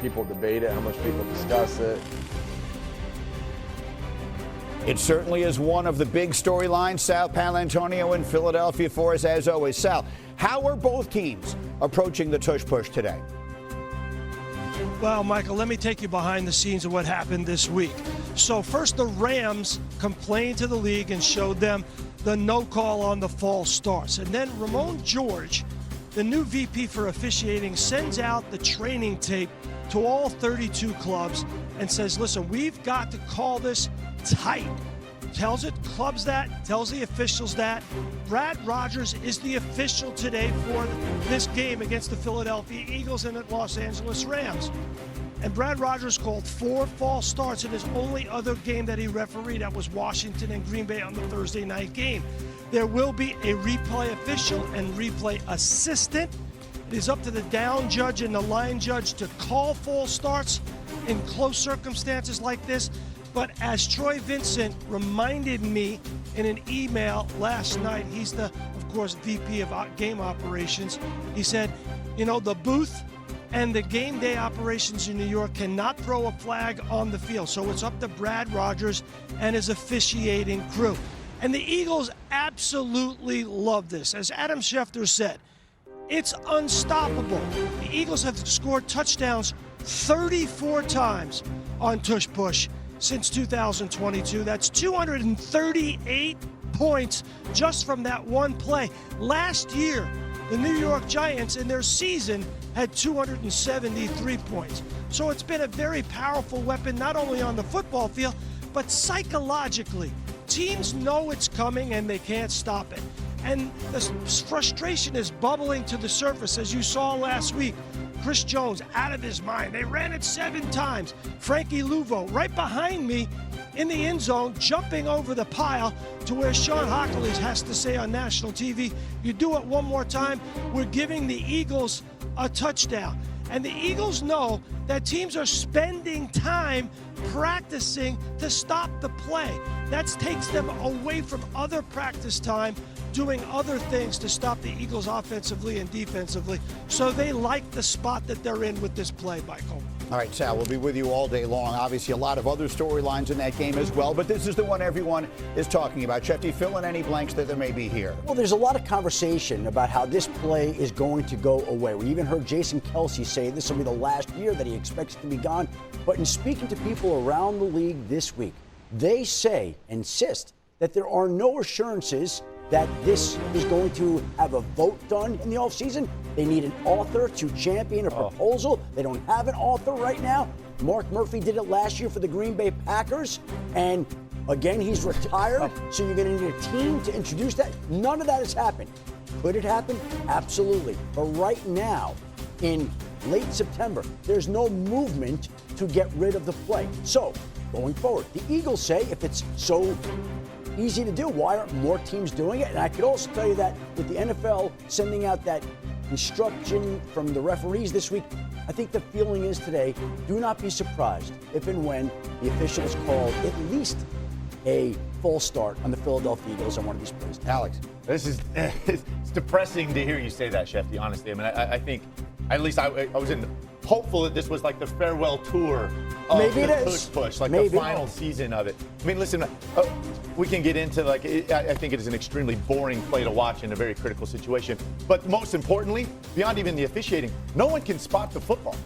people debate it, how much people discuss it. It certainly is one of the big storylines. Sal Paolantonio in Philadelphia for us, as always. Sal, how are both teams approaching the tush push today? Well, Michael, let me take you behind the scenes of what happened this week. So first, the Rams complained to the league and showed them the no call on the false starts. And then Ramon George, the new VP for officiating, sends out the training tape to all 32 clubs and says, listen, we've got to call this tight. Tells it clubs that, tells the officials that. Brad Rogers is the official today for this game against the Philadelphia Eagles and the Los Angeles Rams. And Brad Rogers called 4 false starts in his only other game that he refereed. That was Washington and Green Bay on the Thursday night game. There will be a replay official and replay assistant. It is up to the down judge and the line judge to call false starts in close circumstances like this. But as Troy Vincent reminded me in an email last night, he's the, of course, VP of game operations. He said, you know, the booth and the game day operations in New York cannot throw a flag on the field. So it's up to Brad Rogers and his officiating crew. And the Eagles absolutely love this. As Adam Schefter said, it's unstoppable. The Eagles have scored touchdowns 34 times on tush push since 2022. That's 238 points just from that one play. Last year, the New York Giants in their season had 273 points. So it's been a very powerful weapon, not only on the football field, but psychologically. Teams know it's coming and they can't stop it. And the frustration is bubbling to the surface, as you saw last week. Chris Jones out of his mind. They ran it 7 times. Frankie Luvo right behind me in the end zone, jumping over the pile to where Sean Hockley has to say on national TV, you do it one more time, we're giving the Eagles a touchdown. And the Eagles know that teams are spending time practicing to stop the play. That takes them away from other practice time, doing other things to stop the Eagles offensively and defensively. So they like the spot that they're in with this play, Michael. All right, Sal, we'll be with you all day long. Obviously, a lot of other storylines in that game as well, but this is the one everyone is talking about. Shefty, fill in any blanks that there may be here. Well, there's a lot of conversation about how this play is going to go away. We even heard Jason Kelce say this will be the last year that he expects to be gone. But in speaking to people around the league this week, they insist that there are no assurances that this is going to have a vote done in the offseason. They need an author to champion a proposal. They don't have an author right now. Mark Murphy did it last year for the Green Bay Packers. And again, he's retired. So you're going to need a team to introduce that. None of that has happened. Could it happen? Absolutely. But right now, in late September, there's no movement to get rid of the play. So going forward, the Eagles say if it's so easy to do, why aren't more teams doing it? And I could also tell you that with the NFL sending out that instruction from the referees this week, I think the feeling is today, do not be surprised if and when the officials call at least a false start on the Philadelphia Eagles on one of these plays. Alex. This is it's depressing to hear you say that, Shefty, honestly. I mean, I think, at least I was hopeful that this was like the farewell tour of Maybe the push, like the final season of it. I mean, listen, we can get into I think it is an extremely boring play to watch in a very critical situation. But most importantly, beyond even the officiating, no one can spot the football.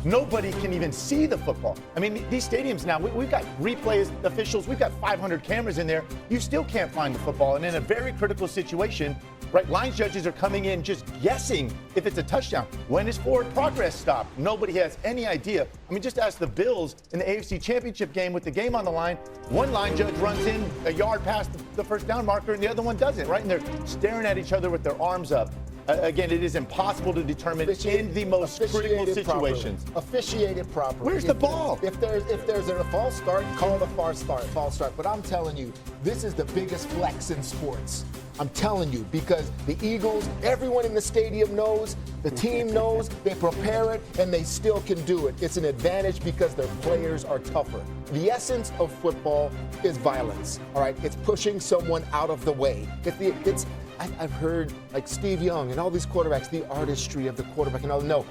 Nobody can even see the football. I mean, these stadiums now, we've got replays officials, we've got 500 cameras in there. You still can't find the football. And in a very critical situation, right, line judges are coming in just guessing if it's a touchdown. When is forward progress stopped? Nobody has any idea. I mean, just ask the Bills in the AFC Championship game with the game on the line. One line judge runs in a yard past the first down marker and the other one doesn't, right? And they're staring at each other with their arms up. Again, it is impossible to determine in the most critical situations. Officiated properly. Where's the ball? If there's a false start, call the false start. But I'm telling you, this is the biggest flex in sports. I'm telling you, because the Eagles, everyone in the stadium knows, the team knows, they prepare it, and they still can do it. It's an advantage because their players are tougher. The essence of football is violence, all right? It's pushing someone out of the way. I've heard like Steve Young and all these quarterbacks, the artistry of the quarterback and all. No,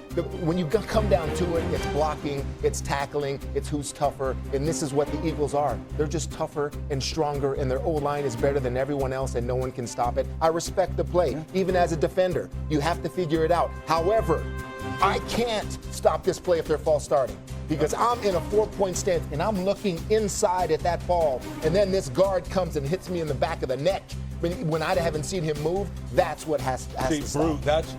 when you come down to it, it's blocking, it's tackling, it's who's tougher, and this is what the Eagles are. They're just tougher and stronger, and their O-line is better than everyone else, and no one can stop it. I respect the play. Even as a defender, you have to figure it out. However, I can't stop this play if they're false starting, because I'm in a 4-point stance and I'm looking inside at that ball, and then this guard comes and hits me in the back of the neck. When I haven't seen him move, that's what has to stop. Brew, that's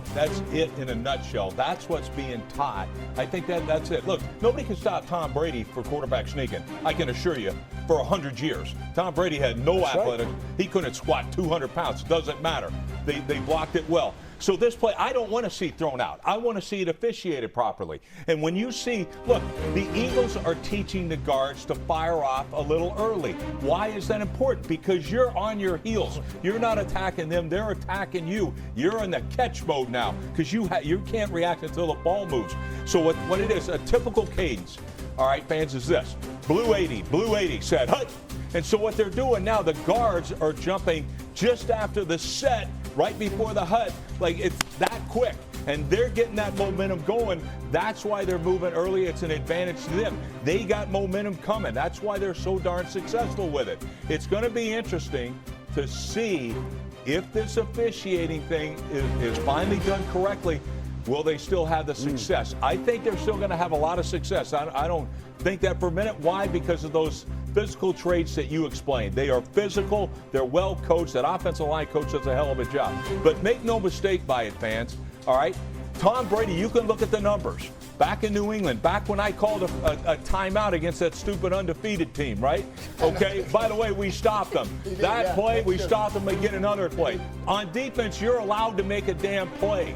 it in a nutshell. That's what's being taught. I think that's it. Look, nobody can stop Tom Brady for quarterback sneaking. I can assure you, for 100 years. Tom Brady had no athletics. Right. He couldn't squat 200 pounds. Doesn't matter. They blocked it well. So this play, I don't want to see thrown out. I want to see it officiated properly. And when you see, look, the Eagles are teaching the guards to fire off a little early. Why is that important? Because you're on your heels. You're not attacking them. They're attacking you. You're in the catch mode now because you can't react until the ball moves. So what it is, a typical cadence, all right, fans, is this. Blue 80 said, "Hut." And so what they're doing now, the guards are jumping just after the set, right before the hut, like it's that quick. And they're getting that momentum going. That's why they're moving early. It's an advantage to them. They got momentum coming. That's why they're so darn successful with it. It's going to be interesting to see if this officiating thing is finally done correctly. Will they still have the success? I think they're still going to have a lot of success. I don't think that for a minute. Why? Because of those physical traits that you explained. They are physical. They're well coached. That offensive line coach does a hell of a job. But make no mistake by it, fans. All right? Tom Brady, you can look at the numbers. Back in New England, back when I called a timeout against that stupid undefeated team, right? Okay, by the way, we stopped them. That play, we stopped them and get another play. On defense, you're allowed to make a damn play.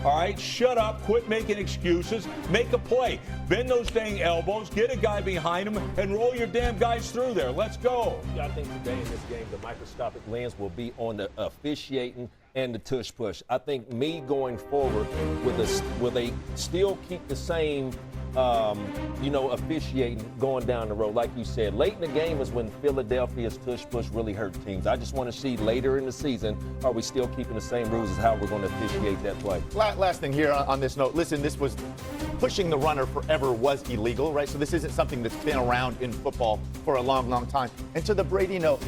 All right, shut up, quit making excuses, make a play. Bend those dang elbows, get a guy behind him, and roll your damn guys through there. Let's go. Yeah, I think today in this game, the microscopic lens will be on the officiating and the tush push. I think me going forward will they still keep the same officiating going down the road. Like you said, late in the game is when Philadelphia's tush push really hurt teams. I just want to see later in the season, are we still keeping the same rules as how we're going to officiate that play? Last thing here on this note. Listen, this was pushing the runner forever was illegal, right? So this isn't something that's been around in football for a long, long time. And to the Brady note,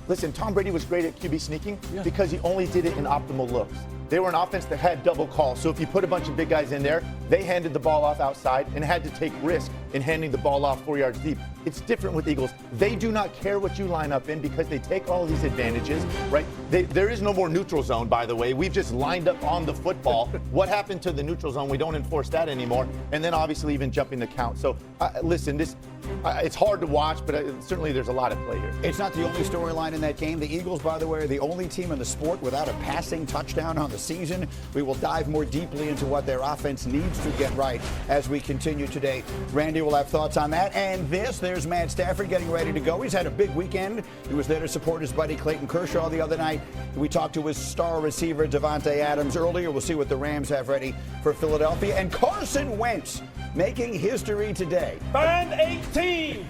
listen, Tom Brady was great at QB sneaking because he only did it in optimal looks. They were an offense that had double calls. So if you put a bunch of big guys in there, they handed the ball off outside and had to take risk in handing the ball off 4 yards deep. It's different with Eagles. They do not care what you line up in because they take all these advantages, right? There is no more neutral zone, by the way. We've just lined up on the football. What happened to the neutral zone? We don't enforce that anymore. And then obviously even jumping the count. So listen, it's hard to watch, but certainly there's a lot at play here. It's not the only storyline in that game. The Eagles, by the way, are the only team in the sport without a passing touchdown on the season. We will dive more deeply into what their offense needs to get right as we continue today. Randy will have thoughts on that. And there's Matt Stafford getting ready to go. He's had a big weekend. He was there to support his buddy Clayton Kershaw the other night. We talked to his star receiver, Devontae Adams, earlier. We'll see what the Rams have ready for Philadelphia. And Carson Wentz making history today. Find 18.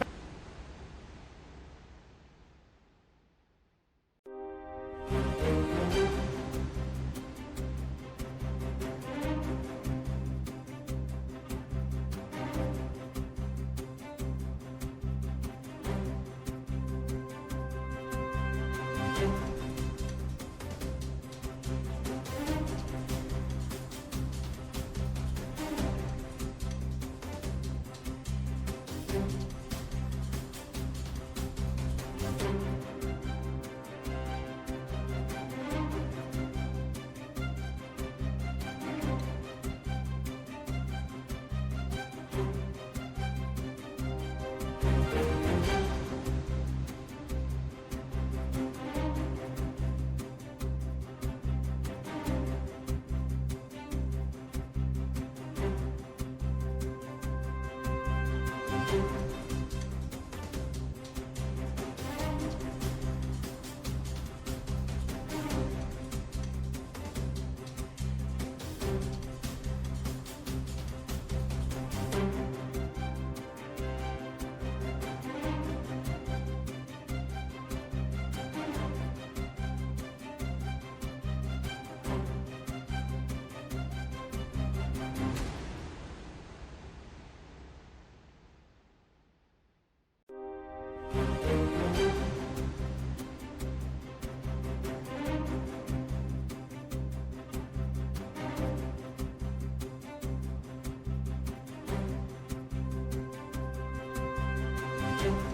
Bye.